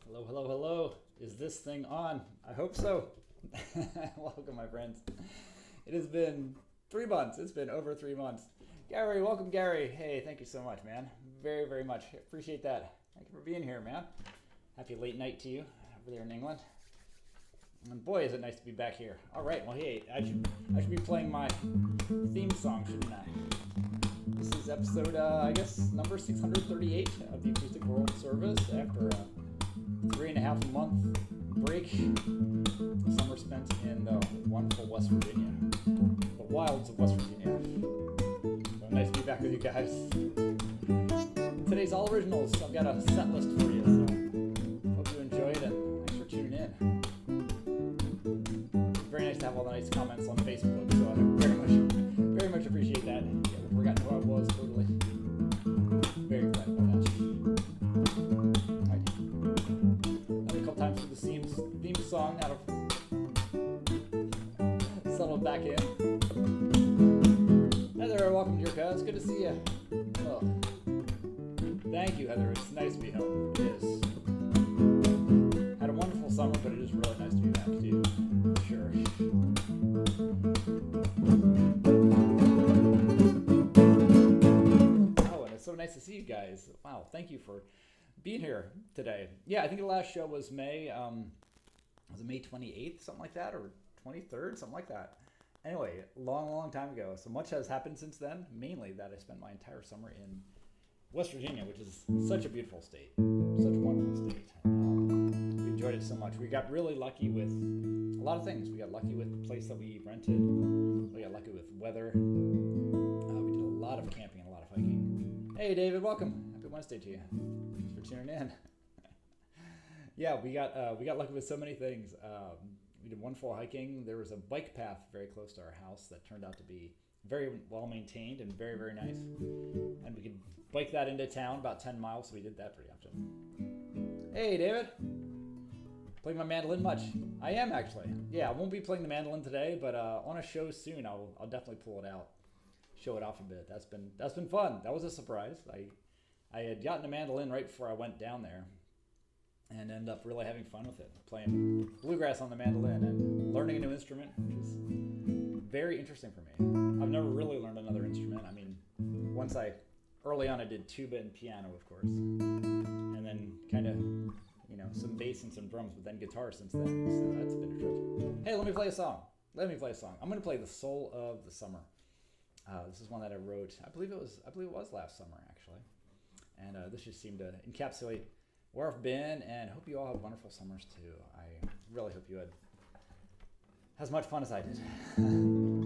Hello, hello, hello. Is this thing on? I hope so. Welcome, my friends. It has been 3 months. It's been over 3 months. Gary, welcome, Gary. Hey, thank you so much, man. Very, very much. Appreciate that. Thank you for being here, man. Happy late night to you over there in England. And boy, is it nice to be back here. All right, well, hey, I should be playing my theme song, shouldn't I? This is episode, I guess, number 638 of the Acoustic World Service after a 3.5 month break. The summer spent in the wonderful West Virginia, the wilds of West Virginia. So nice to be back with you guys. Today's all originals. I've got a set list for you, so hope you enjoy it and thanks for tuning in. Very nice to have all the nice comments on Facebook, so I very much appreciate that. Yeah, we forgot who I was totally. Very glad about that. Alright. Another couple times for the theme song out of settled back in. Heather, welcome to your cuz. Good to see you. Oh. Thank you, Heather. It's nice to be home. It is. Had a wonderful summer, but it is really nice to be back too. For sure. Oh, and it's so nice to see you guys. Wow, thank you for being here today. Yeah, I think the last show was May. Was it May 28th, something like that, or 23rd, something like that. Anyway, long time ago. So much has happened since then. Mainly that I spent my entire summer in West Virginia, which is such a beautiful state, such a wonderful state. We enjoyed it so much. We got really lucky with a lot of things. We got lucky with the place that we rented. We got lucky with weather. We did a lot of camping and a lot of hiking. Hey, David, welcome. Happy Wednesday to you. Thanks for tuning in. Yeah, we got lucky with so many things. We did wonderful hiking. There was a bike path very close to our house that turned out to be very well maintained and very, very nice. And we could bike that into town about 10 miles, so we did that pretty often. Hey, David. Playing my mandolin much? I am, actually. Yeah, I won't be playing the mandolin today, but on a show soon, I'll definitely pull it out, show it off a bit. That's been fun. That was a surprise. I had gotten a mandolin right before I went down there, and ended up really having fun with it, playing bluegrass on the mandolin and learning a new instrument, which is very interesting for me. I've never really learned another instrument. I mean, early on I did tuba and piano, of course, and then kind of, some bass and some drums, but then guitar since then, so that's been a trip. Hey, let me play a song. I'm going to play The Soul of the Summer. This is one that I wrote, I believe it was last summer, actually, and this just seemed to encapsulate where I've been, and hope you all have wonderful summers too. I really hope you had as much fun as I did. I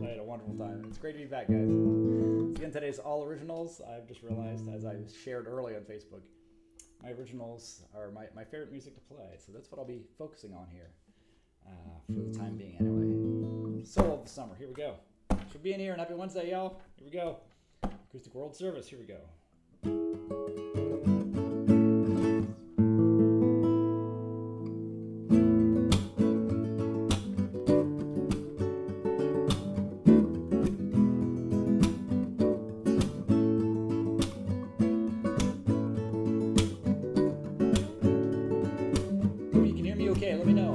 had a wonderful time. It's great to be back, guys. So again, today's all originals. I've just realized, as I shared early on Facebook, my originals are my favorite music to play, so that's what I'll be focusing on here for the time being anyway. Soul of the Summer, here we go. Thanks for being here, and happy Wednesday, y'all. Here we go. Acoustic World Service, here we go. Okay, let me know.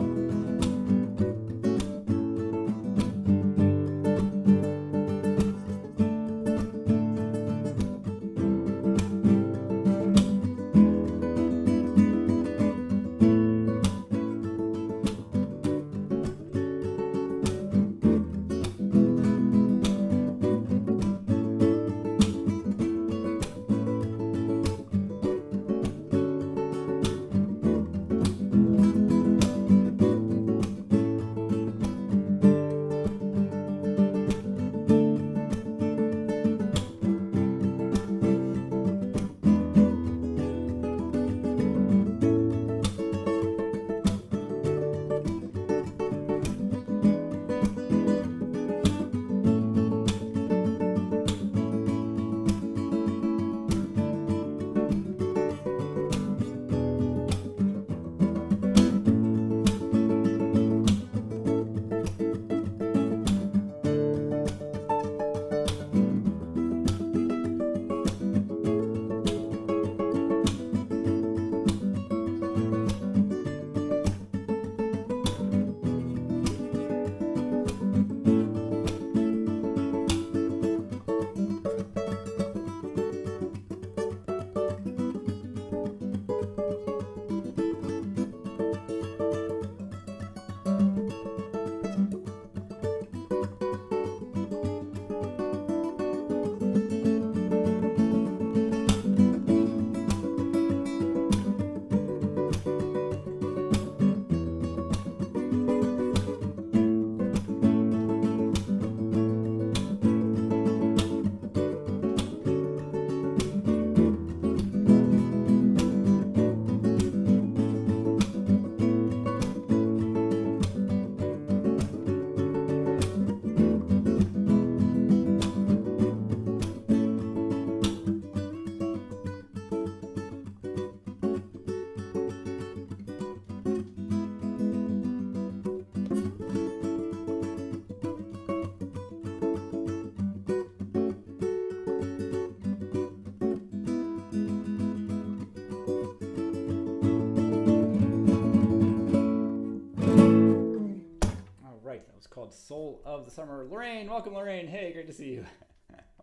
It's called Soul of the Summer. Lorraine, welcome, Lorraine. Hey, great to see you.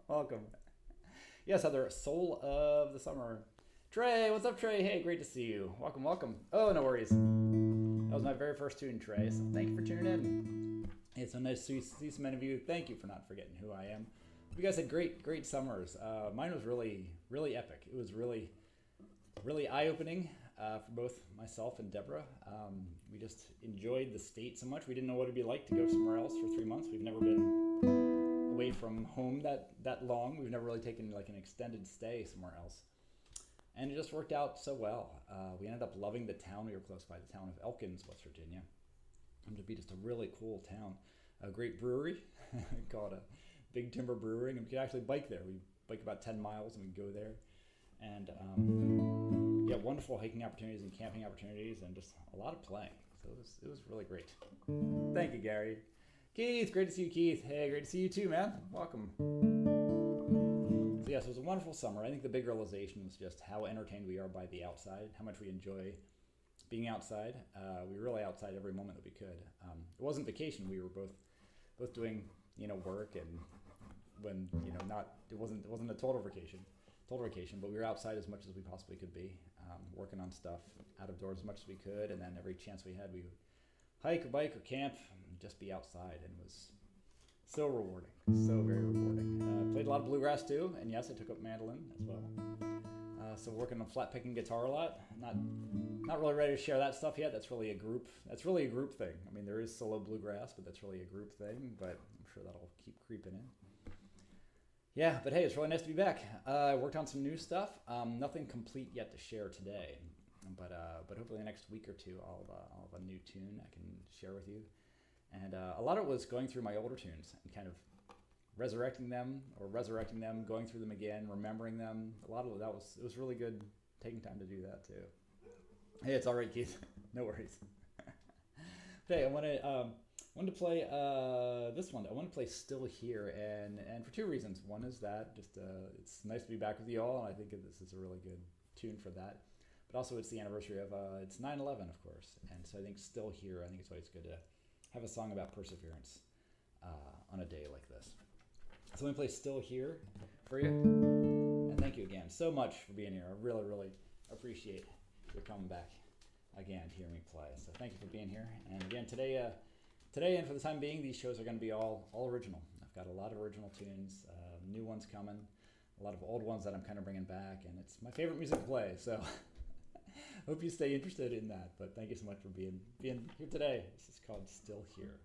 Welcome. Yes, Heather, Soul of the Summer. Trey, what's up, Trey? Hey, great to see you. Welcome, welcome. Oh, no worries. That was my very first tune, Trey, so thank you for tuning in. It's so nice to see so many of you. Thank you for not forgetting who I am. You guys had great summers. Mine was really epic. It was really eye-opening for both myself and Deborah. We just enjoyed the state so much. We didn't know what it'd be like to go somewhere else for 3 months. We've never been away from home that long. We've never really taken like an extended stay somewhere else. And it just worked out so well. We ended up loving the town. We were close by the town of Elkins, West Virginia. To be just a really cool town. A great brewery called a Big Timber Brewing, and we could actually bike there. We bike about 10 miles and we go there. And yeah, wonderful hiking opportunities and camping opportunities and just a lot of playing. So it was really great. Thank you, Gary. Keith, great to see you, Keith. Hey, great to see you too, man. Welcome. So yes, it was a wonderful summer. I think the big realization was just how entertained we are by the outside, how much we enjoy being outside. We were really outside every moment that we could. It wasn't vacation. We were both doing, work, and when, it wasn't a total vacation, but we were outside as much as we possibly could be, working on stuff out of doors as much as we could. And then every chance we had, we would hike or bike or camp and just be outside. And it was so rewarding, so very rewarding. Played a lot of bluegrass too. And yes, I took up mandolin as well. So working on flat picking guitar a lot. Not really ready to share that stuff yet. That's really a group thing. I mean, there is solo bluegrass, but that's really a group thing. But I'm sure that'll keep creeping in. Yeah, but hey, it's really nice to be back. I worked on some new stuff. Nothing complete yet to share today, but hopefully the next week or two, I'll have a new tune I can share with you. And a lot of it was going through my older tunes and kind of resurrecting them, going through them again, remembering them. A lot of it was really good taking time to do that too. Hey, it's all right, Keith. No worries. Hey, I wanted to play this one. I want to play Still Here, and for two reasons. One is that just it's nice to be back with you all, and I think this is a really good tune for that. But also it's the anniversary of it's 9/11, of course, and so I think Still Here. I think it's always good to have a song about perseverance on a day like this. So let me play Still Here for you, and thank you again so much for being here. I really appreciate your coming back again to hear me play. So thank you for being here. And again, today and for the time being, these shows are going to be all original. I've got a lot of original tunes, new ones coming, a lot of old ones that I'm kind of bringing back, and it's my favorite music to play. So hope you stay interested in that. But thank you so much for being here today. This is called Still Here.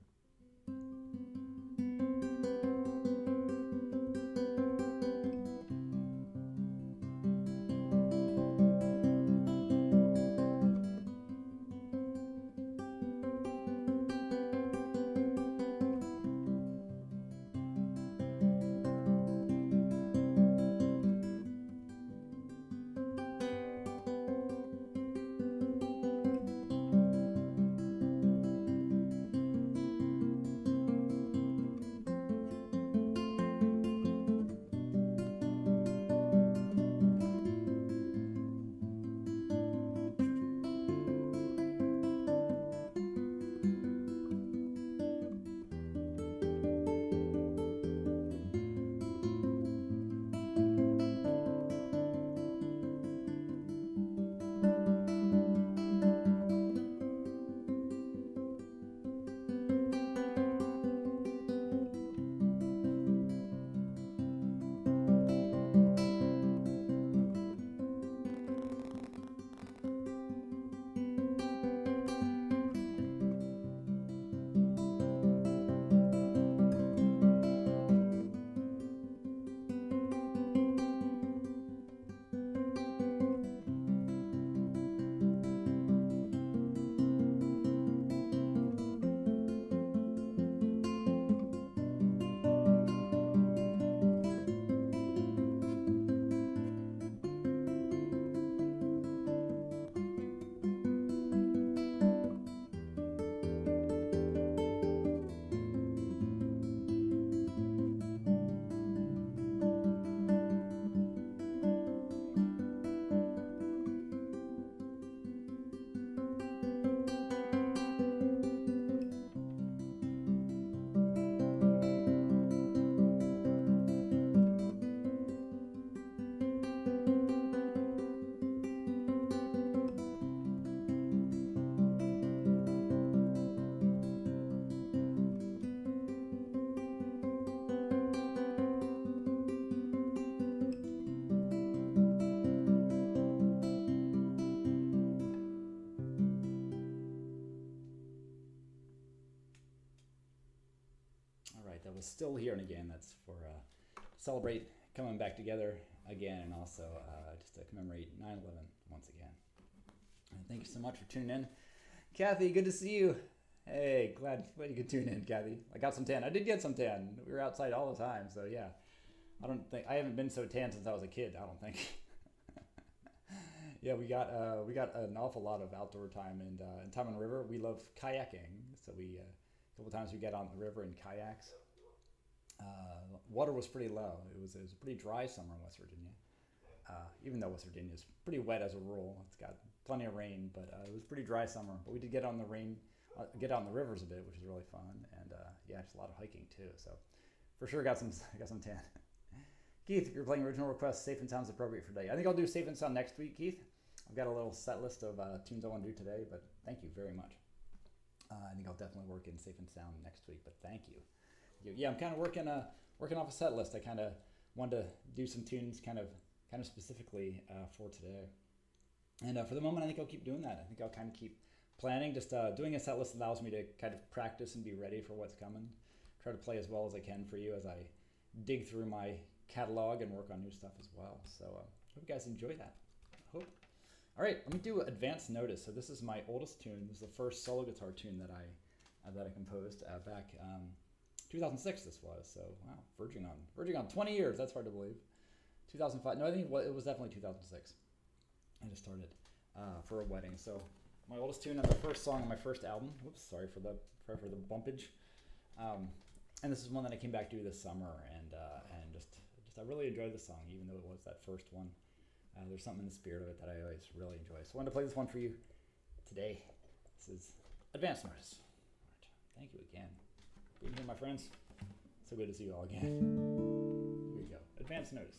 was still here. And again, that's for celebrate coming back together again, and also just to commemorate 9/11 once again. And thank you so much for tuning in. Kathy, good to see you. Hey, glad you could tune in, Kathy. I got some tan. I did get some tan. We were outside all the time, so yeah. I haven't been so tan since I was a kid, I don't think. Yeah, we got an awful lot of outdoor time and time on the river. We love kayaking, so a couple times we get on the river in kayaks. Water was pretty low. It was a pretty dry summer in West Virginia. Even though West Virginia is pretty wet as a rule, it's got plenty of rain, but it was a pretty dry summer. But we did get on the rivers a bit, which was really fun, and yeah, just a lot of hiking too. So for sure, got some tan. Keith, you're playing original requests. Safe and Sound's appropriate for today. I think I'll do Safe and Sound next week, Keith. I've got a little set list of tunes I want to do today, but thank you very much. I think I'll definitely work in Safe and Sound next week, but thank you. Yeah, I'm kind of working off a set list. I kind of wanted to do some tunes kind of specifically for today. And for the moment, I think I'll keep doing that. I think I'll kind of keep planning. Just doing a set list allows me to kind of practice and be ready for what's coming. Try to play as well as I can for you as I dig through my catalog and work on new stuff as well. So hope you guys enjoy that. I hope. All right, let me do Advance Notice. So this is my oldest tune. This is the first solo guitar tune that I composed back 2006. This was, so wow, verging on 20 years. That's hard to believe. 2005. No, I think it was definitely 2006. I just started for a wedding. So my oldest tune and the first song on my first album. Whoops, sorry for the bumpage. And this is one that I came back to this summer, and just I really enjoyed the song, even though it was that first one. There's something in the spirit of it that I always really enjoy. So I wanted to play this one for you today. This is Advance Notice. All right. Thank you again for being here, my friends. So good to see you all again. Here we go. Advance Notice.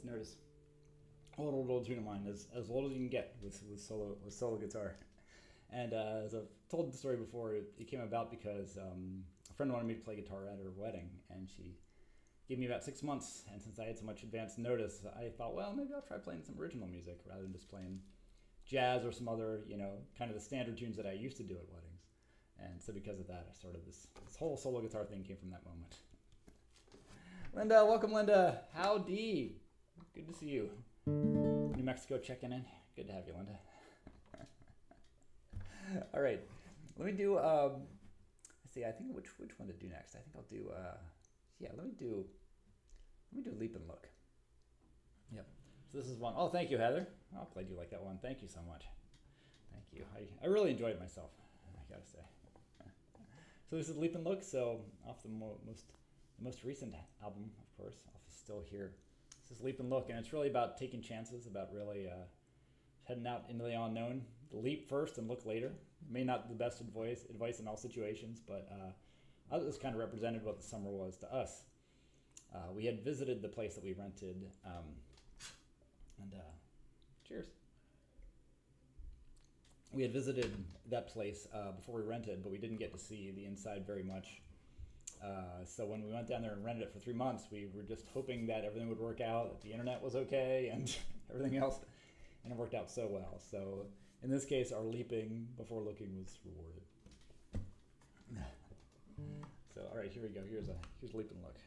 Notice. Old tune of mine, as old as you can get with solo guitar. And as I've told the story before, it came about because a friend wanted me to play guitar at her wedding, and she gave me about 6 months, and since I had so much advance notice, I thought, well, maybe I'll try playing some original music rather than just playing jazz or some other, kind of the standard tunes that I used to do at weddings. And so because of that, I started this whole solo guitar thing came from that moment. Linda, welcome, Linda. Howdy. Good to see you. New Mexico checking in. Good to have you, Linda. All right. Let me do, let's see, I think which one to do next. I think I'll do, let me do Leap and Look. Yep. So this is one. Oh, thank you, Heather. I'll play you like that one. Thank you so much. Thank you. I really enjoyed myself, I gotta say. So this is Leap and Look. So off the most recent album, of course, off of Still Here. This is Leap and Look, and it's really about taking chances, about really heading out into the unknown. Leap first and look later. May not be the best advice in all situations, but this kind of represented what the summer was to us. We had visited the place that we rented, and cheers. We had visited that place before we rented, but we didn't get to see the inside very much. So when we went down there and rented it for 3 months, we were just hoping that everything would work out, that the internet was okay, and everything else, and it worked out so well. So in this case, our leaping before looking was rewarded. So all right, here we go. Here's Leap and Look.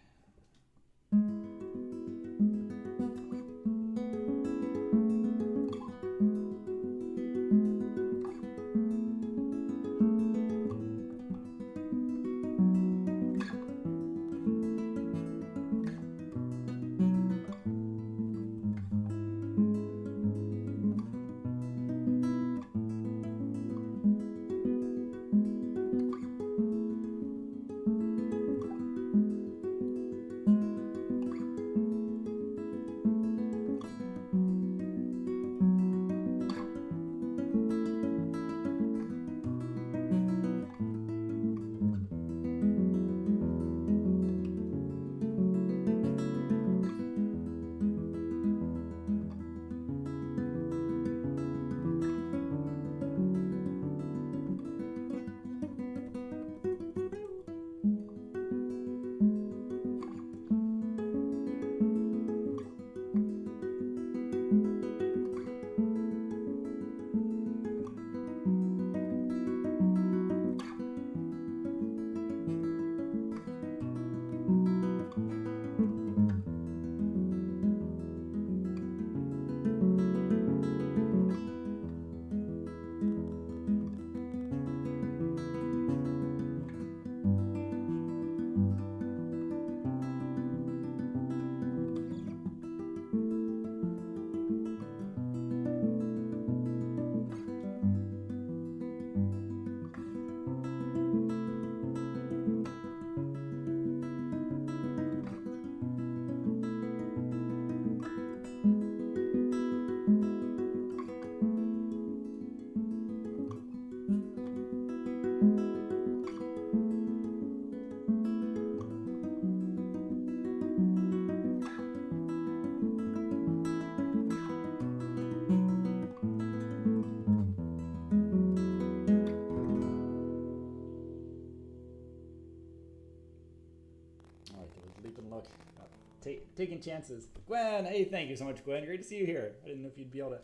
Taking chances. Gwen, hey, thank you so much, Gwen. Great to see you here. I didn't know if you'd be able to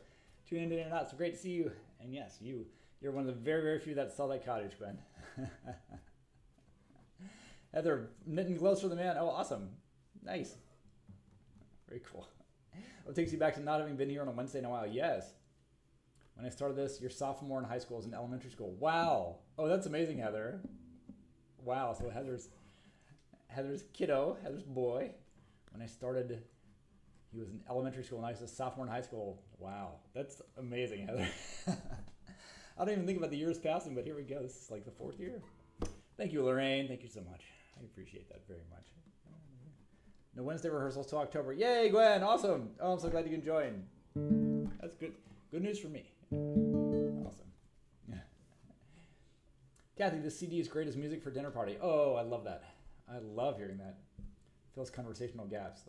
tune in today or not, so great to see you. And yes, you're one of the very, very few that saw that cottage, Gwen. Heather, knitting gloves for the man. Oh, awesome. Nice. Very cool. What takes you back to not having been here on a Wednesday in a while? Yes. When I started this, your sophomore in high school was in elementary school. Wow. Oh, that's amazing, Heather. Wow, so Heather's kiddo, Heather's boy. When I started, he was in elementary school and I was a sophomore in high school. Wow, that's amazing, Heather. I don't even think about the years passing, but here we go. This is like the 4th year. Thank you, Lorraine. Thank you so much. I appreciate that very much. No Wednesday rehearsals till October. Yay, Gwen, awesome. Oh, I'm so glad you can join. That's good. Good news for me. Awesome. Yeah. Kathy, this CD is great as music for dinner party. Oh, I love that. I love hearing that. Fills conversational gaps.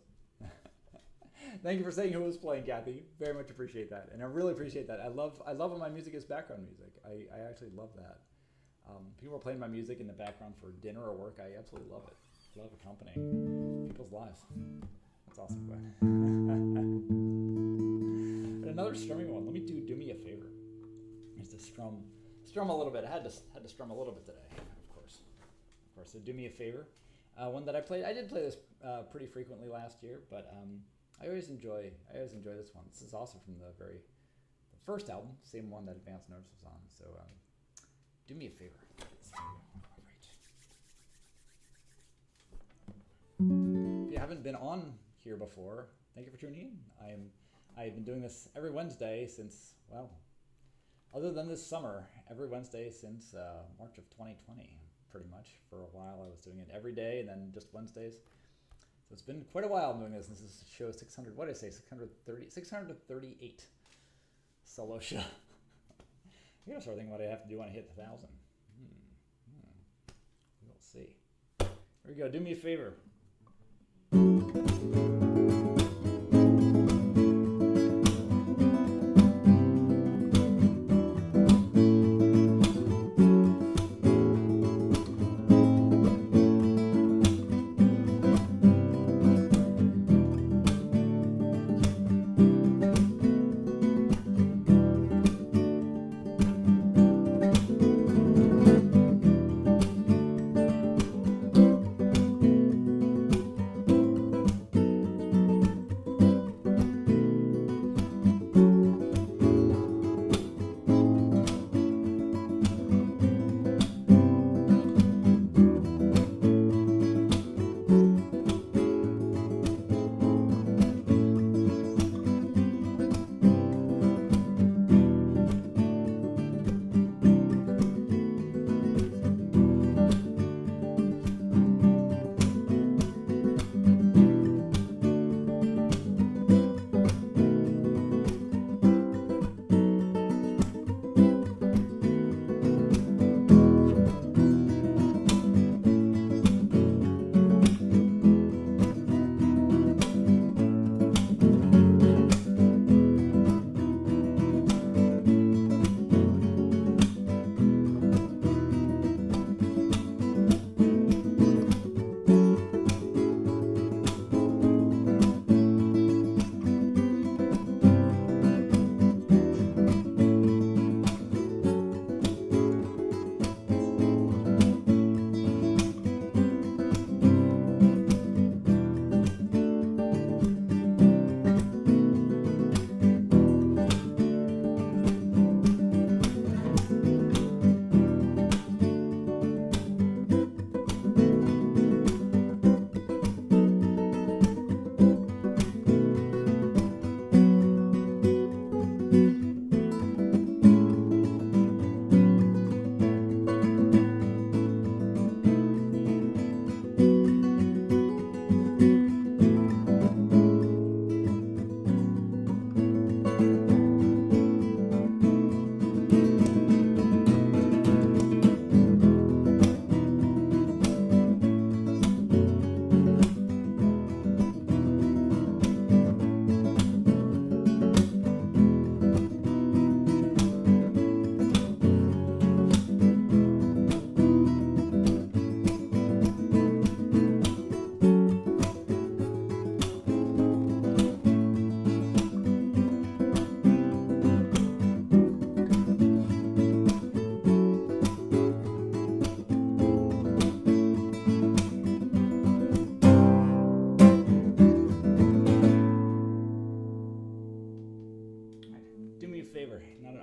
Thank you for saying who was playing, Kathy. Very much appreciate that, and I really appreciate that. I love when my music is background music. I actually love that. People are playing my music in the background for dinner or work. I absolutely love it. love accompanying people's lives. That's awesome, Gwen. And another strumming one. Let me do me a favor. Is to strum a little bit. I had to strum a little bit today, of course. So do me a favor. One that I did play this pretty frequently last year, but I always enjoy this one. This is also from the first album, same one that Advanced Notice was on. So do me a favor. If you haven't been on here before, thank you for tuning in. I've been doing this every Wednesday since, well, other than this summer, every Wednesday since March of 2020, pretty much. For a while I was doing it every day and then just Wednesdays. So it's been quite a while I'm doing this. This is show 600, what did I say, 638 solo show. I gotta start thinking what I have to do when I hit 1,000. We'll see. Here we go, do me a favor.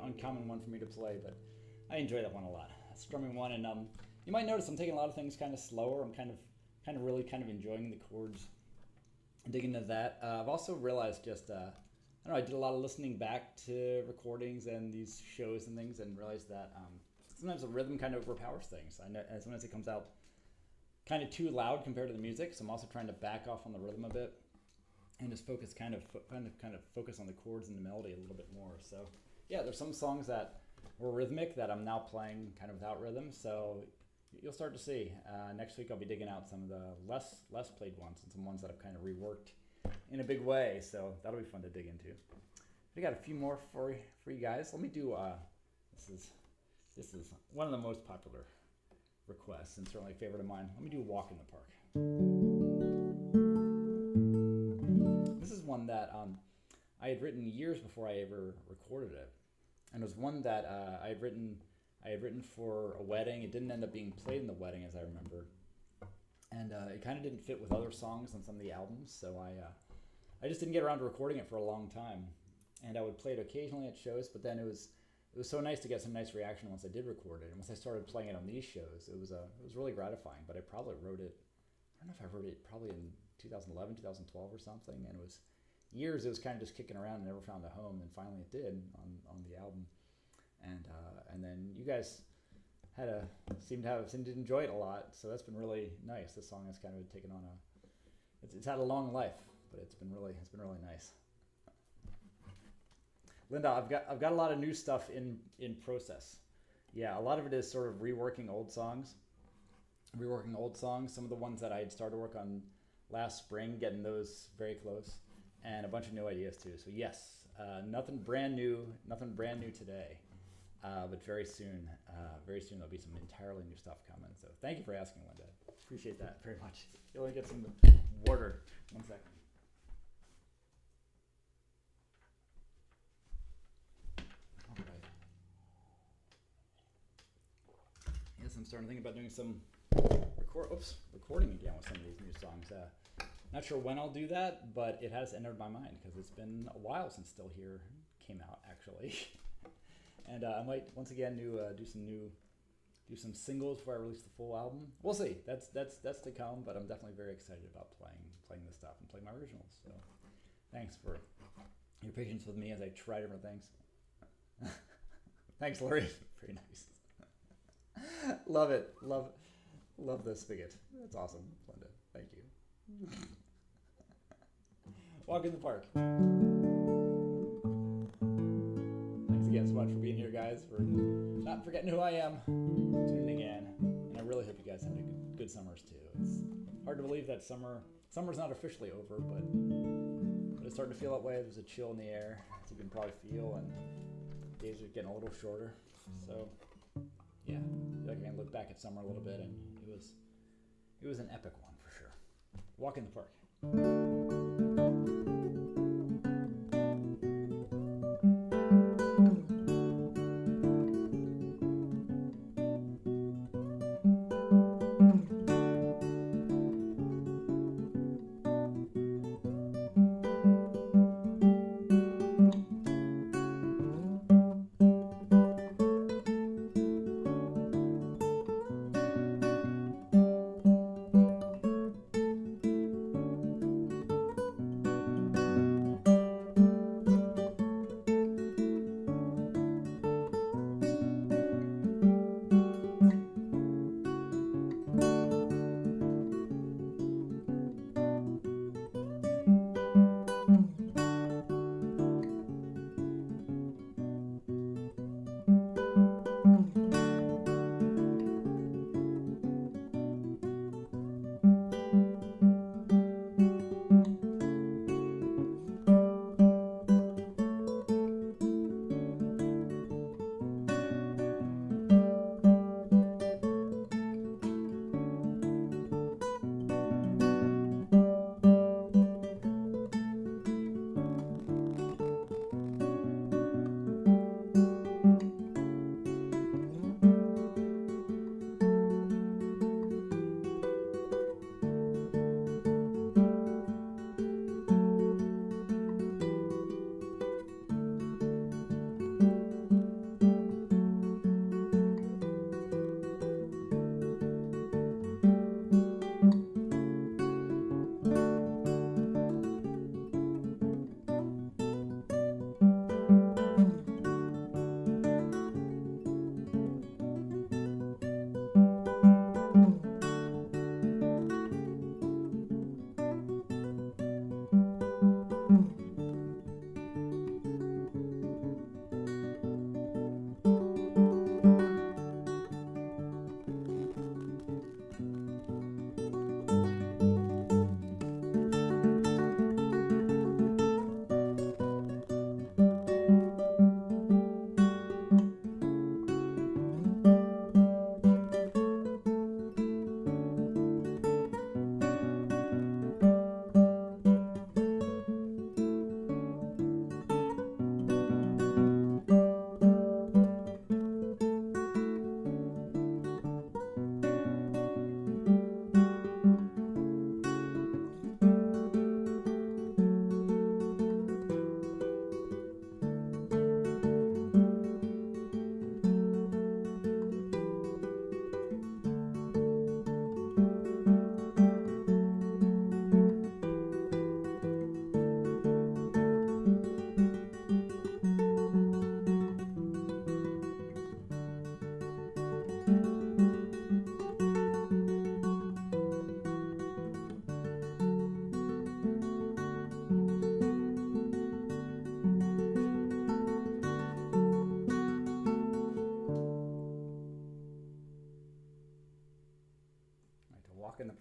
Uncommon one for me to play, but I enjoy that one a lot. Strumming one, and you might notice I'm taking a lot of things kind of slower. I'm kind of really enjoying the chords and digging into that. I've also realized just I don't know, I did a lot of listening back to recordings and these shows and things, and realized that sometimes the rhythm kind of overpowers things. I know, and sometimes it comes out kind of too loud compared to the music, so I'm also trying to back off on the rhythm a bit and just focus kind of focus on the chords and the melody a little bit more. So yeah, there's some songs that were rhythmic that I'm now playing kind of without rhythm, so you'll start to see. Next week I'll be digging out some of the less played ones and some ones that I've kind of reworked in a big way, so that'll be fun to dig into. We got a few more for you guys. Let me do this is one of the most popular requests and certainly a favorite of mine. Let me do Walk in the Park. This is one that I had written years before I ever recorded it, and it was one that I had written for a wedding. It didn't end up being played in the wedding, as I remember, and it kind of didn't fit with other songs on some of the albums. So I just didn't get around to recording it for a long time, and I would play it occasionally at shows. But then it was so nice to get some nice reaction once I did record it, and once I started playing it on these shows, it was really gratifying. But I probably wrote it. I don't know if I wrote it probably in 2011, 2012 or something, and it was years. It was kind of just kicking around and never found a home, and finally it did on the album. And then you guys seemed to enjoy it a lot, so that's been really nice. This song has kind of taken on it's had a long life, but it's been really nice. Linda, I've got a lot of new stuff in process. Yeah, a lot of it is sort of reworking old songs. Some of the ones that I had started work on last spring, getting those very close, and a bunch of new ideas too. So yes, nothing brand new today. But very soon there'll be some entirely new stuff coming. So thank you for asking, Linda. Appreciate that very much. You'll only get some water. 1 second. All right. Yes, I'm starting to think about doing some recording again with some of these new songs. Not sure when I'll do that, but it has entered my mind because it's been a while since Still Here came out, actually. And I might once again do some singles before I release the full album. We'll see. That's to come. But I'm definitely very excited about playing this stuff and playing my originals. So thanks for your patience with me as I try different things. Thanks, Lori. Very nice. Love it. Love the spigot. That's awesome, Linda. Thank you. Walk in the park. Again, so much for being here, guys, for not forgetting who I am, tuning in, and I really hope you guys had good summers too. It's hard to believe that summer's not officially over, but it's starting to feel that way. There's a chill in the air, as you can probably feel, and days are getting a little shorter. So yeah, I feel like I can look back at summer a little bit, and it was an epic one for sure. Walk in the park.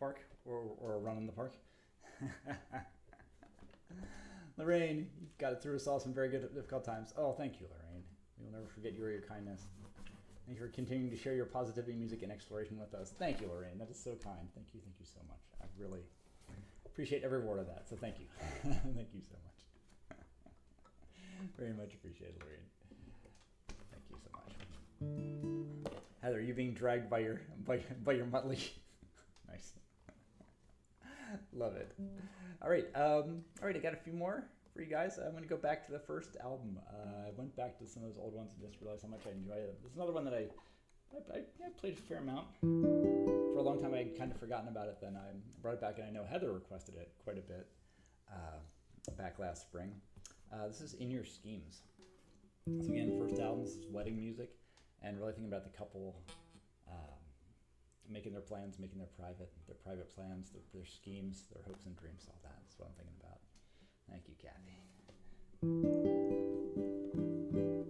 park or a run in the park. Lorraine, you've got it through us all some very good, difficult times. Oh, thank you, Lorraine. We will never forget you or your kindness. Thank you for continuing to share your positivity, music, and exploration with us. Thank you, Lorraine. That is so kind. Thank you so much. I really appreciate every word of that. So thank you. Thank you so much. Very much appreciated, Lorraine. Thank you so much. Heather, are you being dragged by your Muttley? Nice. Love it. All right. I got a few more for you guys. I'm going to go back to the first album. I went back to some of those old ones and just realized how much I enjoyed them. There's another one that I played a fair amount. For a long time, I had kind of forgotten about it. Then I brought it back, and I know Heather requested it quite a bit back last spring. This is In Your Schemes. So again, first album, this is wedding music, and really thinking about the couple making their plans, making their private plans, their schemes, their hopes and dreams, all that. That's what I'm thinking about. Thank you, Kathy.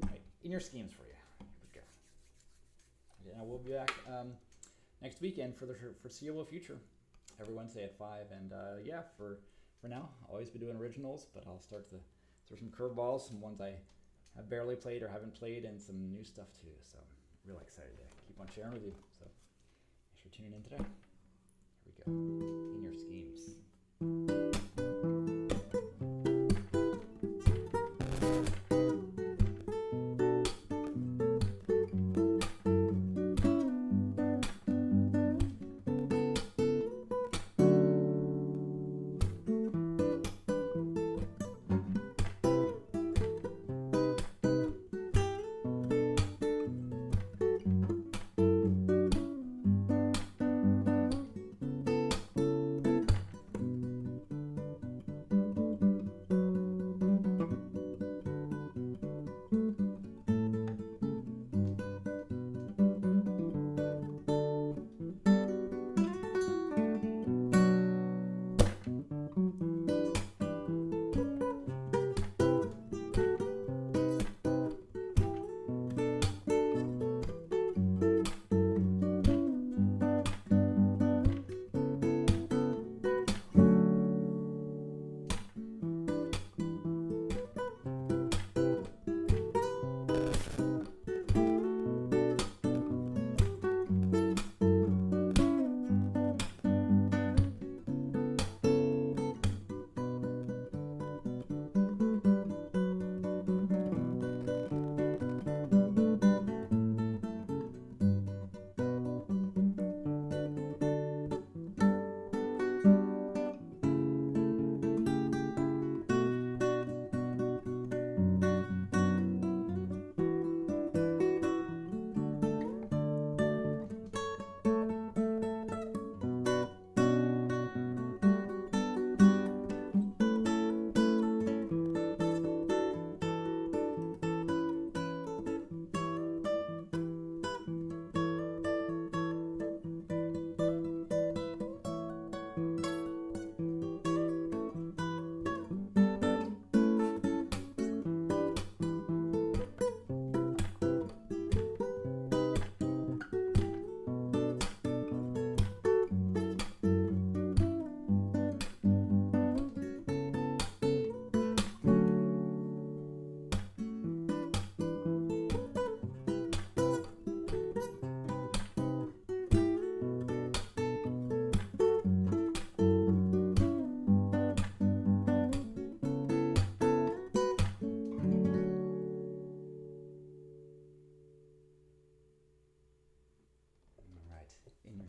All right, In Your Schemes for you. Here we go. And we'll be back next weekend for the foreseeable future, every Wednesday at 5. And yeah, for now, I'll always be doing originals, but I'll start to throw some curveballs, some ones I have barely played or haven't played, and some new stuff too. So I'm really excited to keep on sharing with you. So thanks for tuning in today. Here we go. In Your Schemes.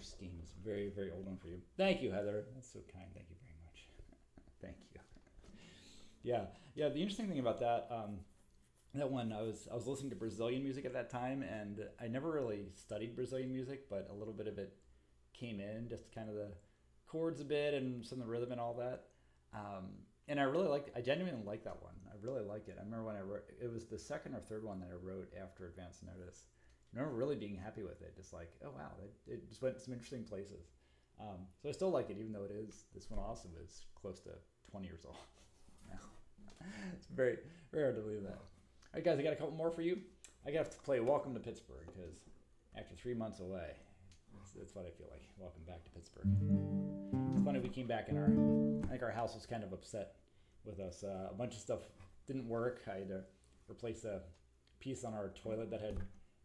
Schemes. Very, very old one for you. Thank you, Heather. That's so kind. Thank you very much. Thank you. Yeah. The interesting thing about that one, I was listening to Brazilian music at that time, and I never really studied Brazilian music, but a little bit of it came in, just kind of the chords a bit and some of the rhythm and all that. And I genuinely liked that one. I really liked it. I remember when I wrote, it was the second or third one that I wrote after Advance Notice. I remember really being happy with it. Just like, oh wow, it just went some interesting places. So I still like it, even though this one also is close to 20 years old now. It's very, very hard to believe that. All right, guys, I got a couple more for you. I got to play Welcome to Pittsburgh, because after 3 months away, That's what I feel like. Welcome back to Pittsburgh. It's funny, we came back and I think our house was kind of upset with us. A bunch of stuff didn't work. I had to replace a piece on our toilet that had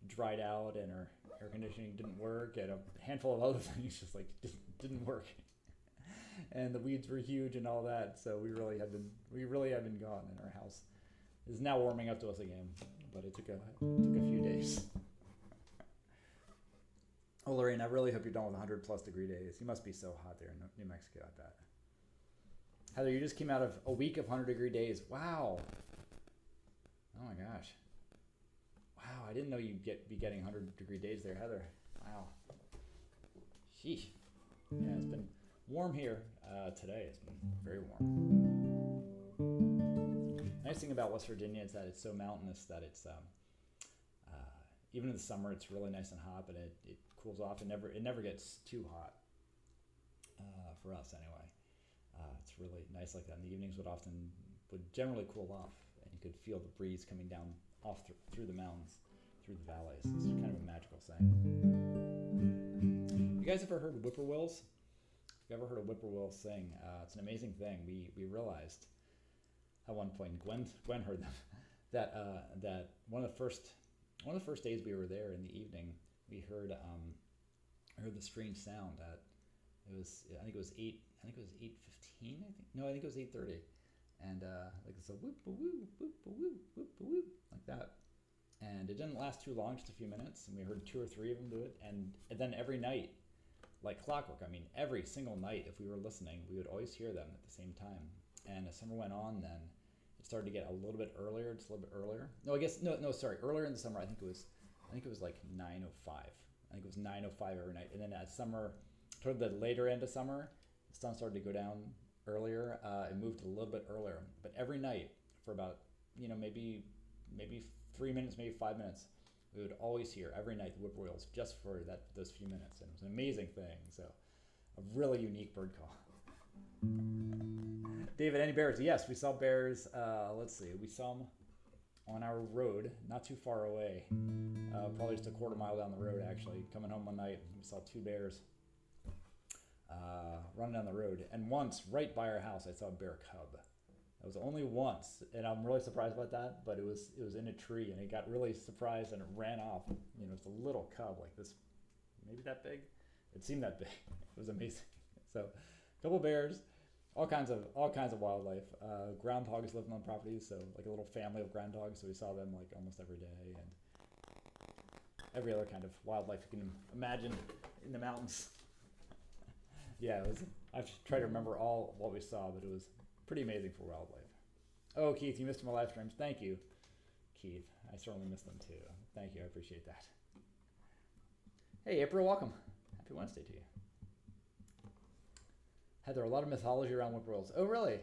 dried out, and our air conditioning didn't work, and a handful of other things just didn't work. And the weeds were huge and all that, so we really have been gone, and our house is now warming up to us again, but it took a few days. Oh, Lorraine, I really hope you're done with 100+ degree days. You must be so hot there in New Mexico, I bet. Heather, you just came out of a week of 100-degree days. Wow. Oh my gosh. Wow, I didn't know you'd be getting 100-degree days there, Heather. Wow. Sheesh. Yeah, it's been warm here today. It's been very warm. Nice thing about West Virginia is that it's so mountainous that it's even in the summer it's really nice and hot, but it cools off. It never gets too hot for us anyway. It's really nice like that. And the evenings would generally cool off, and you could feel the breeze coming down off through the mountains, through the valleys. It's kind of a magical thing. You guys ever heard whippoorwills? If you ever heard a whippoorwill sing, it's an amazing thing. We realized at one point, Gwen heard them, that one of the first days we were there in the evening, we heard I heard the strange sound at I think it was 8:15. I think it was 8:30, and like it's a whoop a woo whoop a woo whoop a woo like that, and it didn't last too long, just a few minutes, and we heard 2 or 3 of them do it, and then every night, like clockwork. I mean, every single night, if we were listening, we would always hear them at the same time. And as summer went on, then it started to get a little bit earlier, just a little bit earlier. Sorry, earlier in the summer, I think it was like 9:05. I think it was 9:05 every night. And then as summer, toward the later end of summer, the sun started to go down earlier. It moved a little bit earlier. But every night for about, maybe 3 minutes, maybe 5 minutes, we would always hear every night the whippoorwills just for those few minutes. And it was an amazing thing. So a really unique bird call. David, any bears? Yes, we saw bears. Let's see. We saw them on our road, not too far away. Probably just a quarter mile down the road, actually. Coming home one night, we saw 2 bears running down the road. And once, right by our house, I saw a bear cub. It was only once, and I'm really surprised about that, but it was in a tree, and it got really surprised, and it ran off. It's a little cub like this, maybe that big. It seemed that big. It was amazing. So, a couple bears, all kinds of wildlife. Groundhogs living on properties, so like a little family of groundhogs. So we saw them like almost every day, and every other kind of wildlife you can imagine in the mountains. Yeah, I've tried to remember all what we saw, but it was pretty amazing for wildlife. Oh, Keith, you missed my live streams. Thank you, Keith. I certainly missed them too. Thank you. I appreciate that. Hey, April, welcome. Happy Wednesday to you. Heather, a lot of mythology around whippoorwills. Oh, really?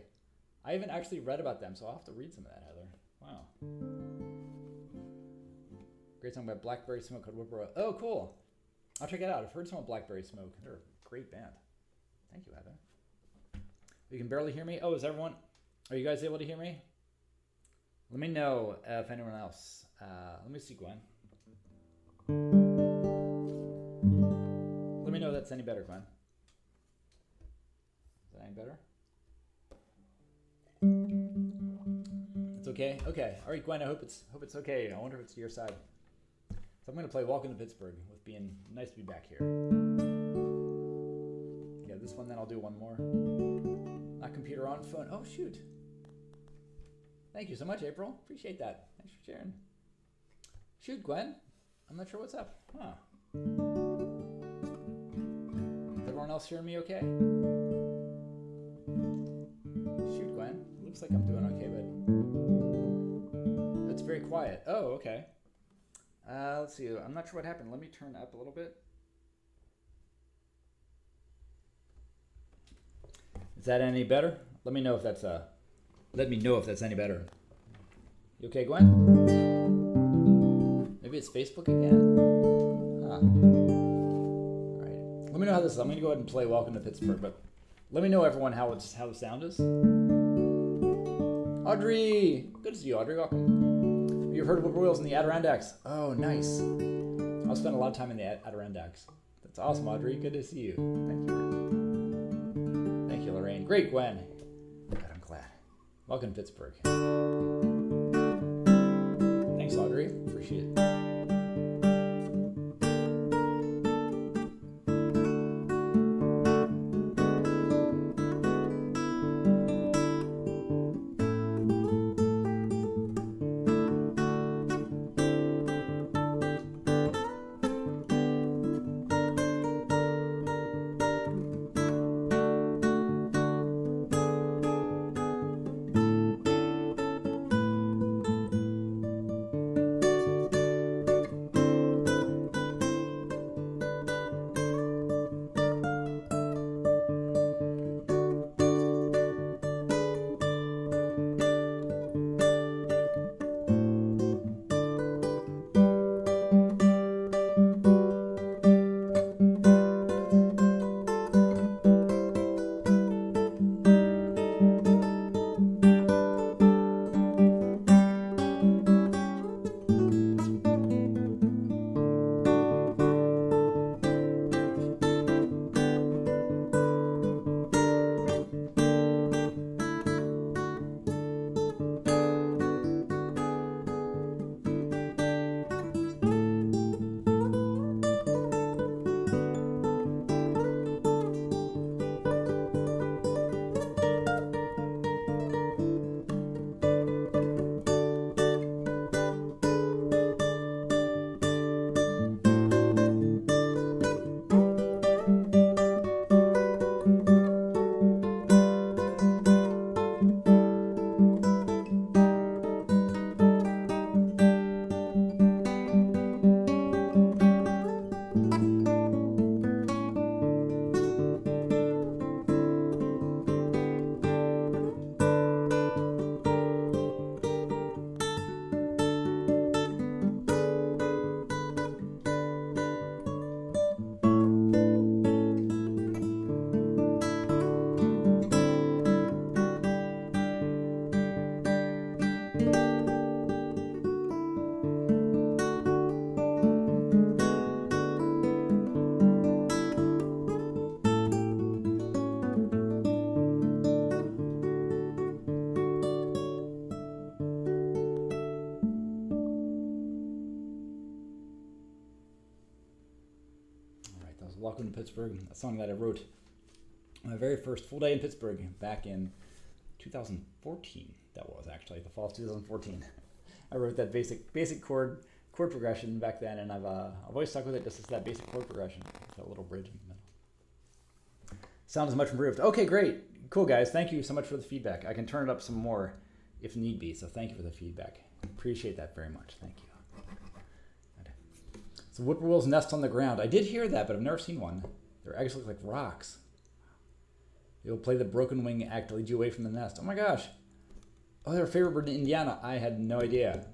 I haven't actually read about them, so I'll have to read some of that, Heather. Wow. Great song by Blackberry Smoke called Whippoorwill. Oh, cool. I'll check it out. I've heard some of Blackberry Smoke. They're a great band. Thank you, Heather. You can barely hear me. Oh, are you guys able to hear me? Let me know if anyone else. Let me see, Gwen. Let me know if that's any better, Gwen. Is that any better? It's okay? Okay. All right, Gwen, I hope it's okay. I wonder if it's to your side. So I'm going to play Welcome to Pittsburgh with being nice to be back here. Yeah, this one, then I'll do one more. Not computer on phone. Oh, shoot. Thank you so much, April. Appreciate that. Thanks for sharing. Shoot, Gwen. I'm not sure what's up. Huh. Is everyone else hearing me okay? Shoot, Gwen. It looks like I'm doing okay, but it's very quiet. Oh, okay. Let's see. I'm not sure what happened. Let me turn up a little bit. Is that any better? Let me know if that's any better. You okay, Gwen? Maybe it's Facebook again. Huh. All right. Let me know how this is. I'm going to go ahead and play Welcome to Pittsburgh, but let me know, everyone, how the sound is. Audrey! Good to see you, Audrey. Welcome. You've heard of whippoorwills in the Adirondacks. Oh, nice. I'll spend a lot of time in the Adirondacks. That's awesome, Audrey. Good to see you. Thank you, Lorraine. Great, Gwen. Good, I'm glad. Welcome to Pittsburgh. Thanks, Audrey. Appreciate it. Welcome to Pittsburgh, a song that I wrote my very first full day in Pittsburgh back in 2014. That was actually the fall of 2014. I wrote that basic chord progression back then, and I've always stuck with it just as that basic chord progression, that little bridge in the middle. Sound is much improved. Okay, great, cool guys. Thank you so much for the feedback. I can turn it up some more if need be. So thank you for the feedback. Appreciate that very much. Thank you. So whippoorwills nest on the ground. I did hear that, but I've never seen one. They actually look like rocks. They'll play the broken wing act to lead you away from the nest. Oh my gosh. Oh, they're a favorite bird in Indiana. I had no idea.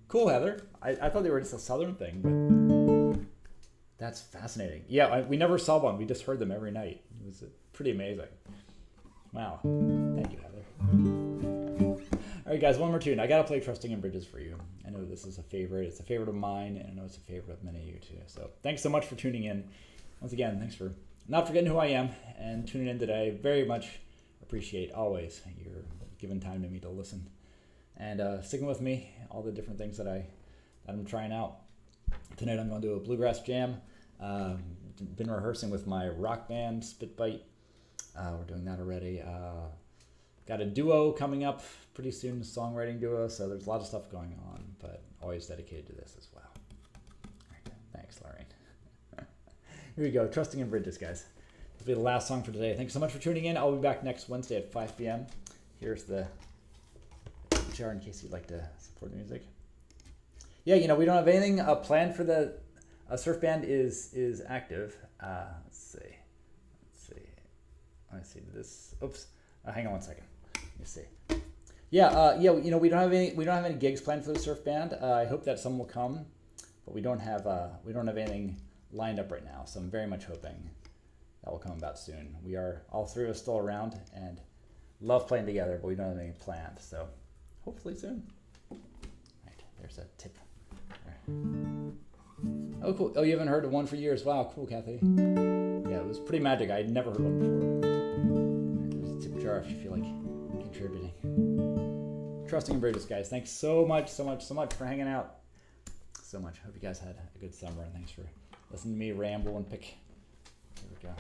Cool, Heather. I thought they were just a southern thing, but that's fascinating. Yeah, we never saw one. We just heard them every night. It was pretty amazing. Wow. Thank you, Heather. All right, guys, one more tune. I got to play Trusting in Bridges for you. I know this is a favorite. It's a favorite of mine, and I know it's a favorite of many of you, too. So thanks so much for tuning in. Once again, thanks for not forgetting who I am and tuning in today. Very much appreciate, always, your giving time to me to listen. And sticking with me, all the different things that I'm trying out. Tonight I'm going to do a bluegrass jam. Been rehearsing with my rock band, Spitbite. We're doing that already. Got a duo coming up pretty soon, a songwriting duo, so there's a lot of stuff going on, but always dedicated to this as well. All right, thanks, Lorraine. Here we go, Trusting in Bridges, guys. This will be the last song for today. Thanks so much for tuning in. I'll be back next Wednesday at 5 p.m. Here's the jar in case you'd like to support the music. Yeah, we don't have anything planned for the surf band is active. Let's see. Let me see this. Oops. Hang on one second. Let me see. Yeah, we don't have any gigs planned for the surf band. I hope that some will come, but we don't have anything lined up right now. So I'm very much hoping that will come about soon. We are all three of us still around and love playing together, but we don't have anything planned. So hopefully soon. All right, there's a tip. There. Oh, cool. Oh, you haven't heard of one for years. Wow, cool, Kathy. Yeah, it was pretty magic. I'd never heard one before. There's a tip jar if you feel like contributing. Trusting in Bridges, guys. Thanks so much for hanging out. So much. Hope you guys had a good summer, and thanks for listening to me ramble and pick. There we go.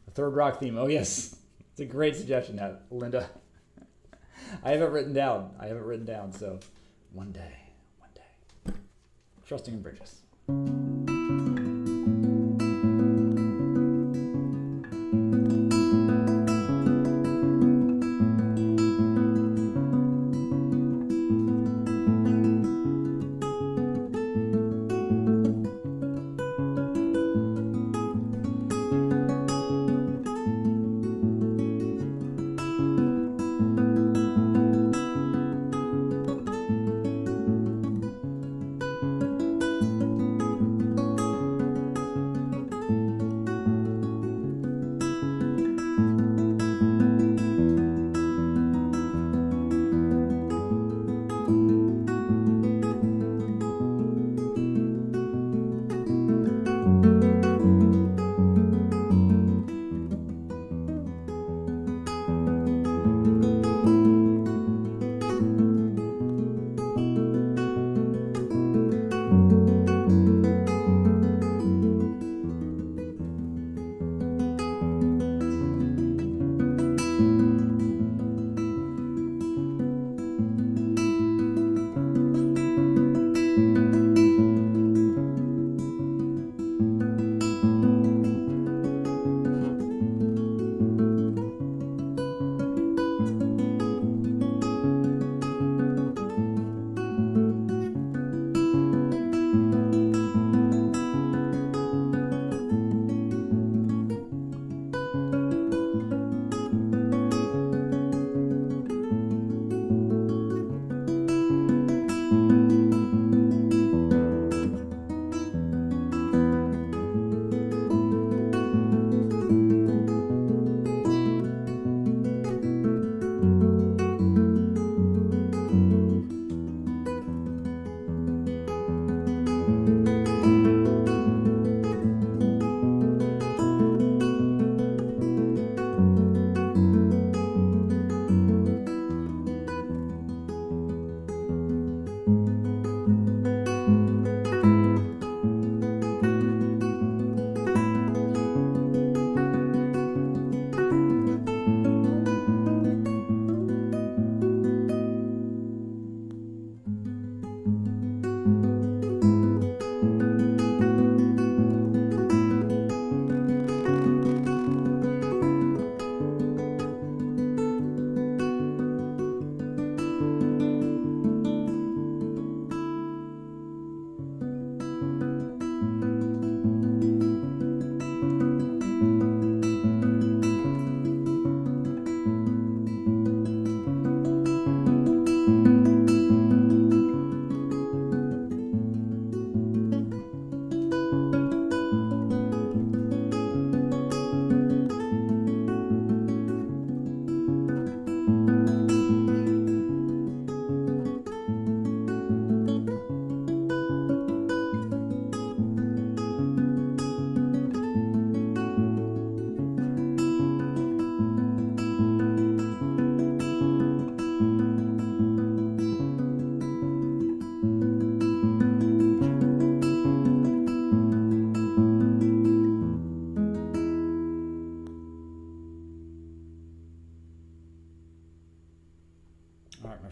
The third rock theme. Oh, yes. It's a great suggestion, Linda. I have it written down. So one day. Trusting in Bridges.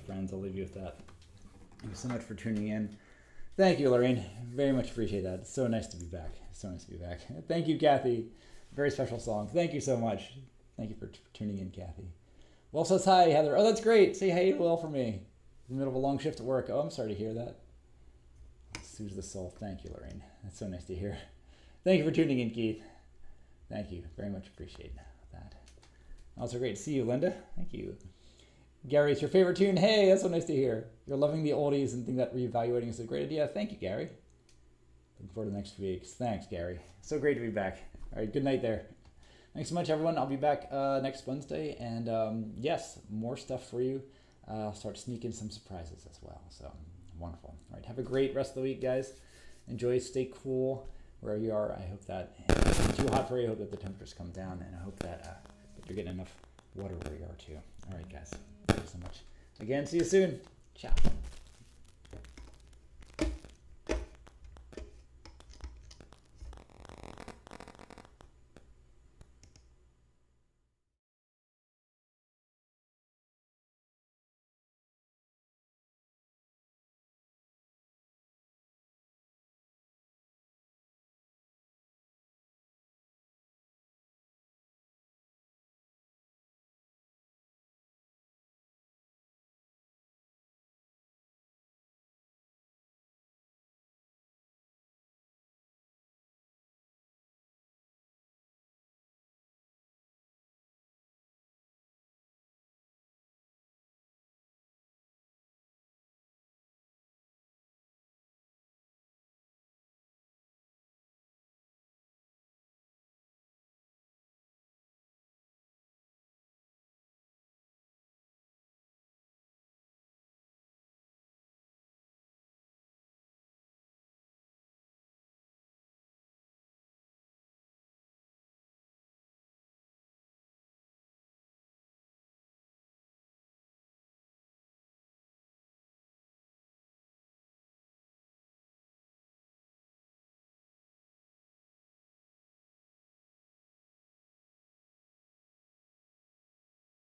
friends. I'll leave you with that. Thank you so much for tuning in. Thank you, Lorraine. Very much appreciate that. It's so nice to be back. So nice to be back. Thank you, Kathy. Very special song. Thank you so much. Thank you for tuning in, Kathy. Well says hi, Heather. Oh, that's great. Say hey to Will for me. In the middle of a long shift at work. Oh, I'm sorry to hear that. Soothes the soul. Thank you, Lorraine. That's so nice to hear. Thank you for tuning in, Keith. Thank you. Very much appreciate that. Also great to see you, Linda. Thank you. Gary, it's your favorite tune. Hey, that's so nice to hear. You're loving the oldies and think that reevaluating is a great idea. Thank you, Gary. Looking forward to the next 2 weeks. Thanks, Gary. So great to be back. All right, good night there. Thanks so much, everyone. I'll be back next Wednesday. And yes, more stuff for you. I'll start sneaking some surprises as well. So wonderful. All right, have a great rest of the week, guys. enjoy, stay cool wherever you are. I hope that it's not too hot for you. I hope that the temperatures come down, and I hope that you're getting enough water where you are too. All right, guys. Thank you so much. Again, see you soon. Ciao.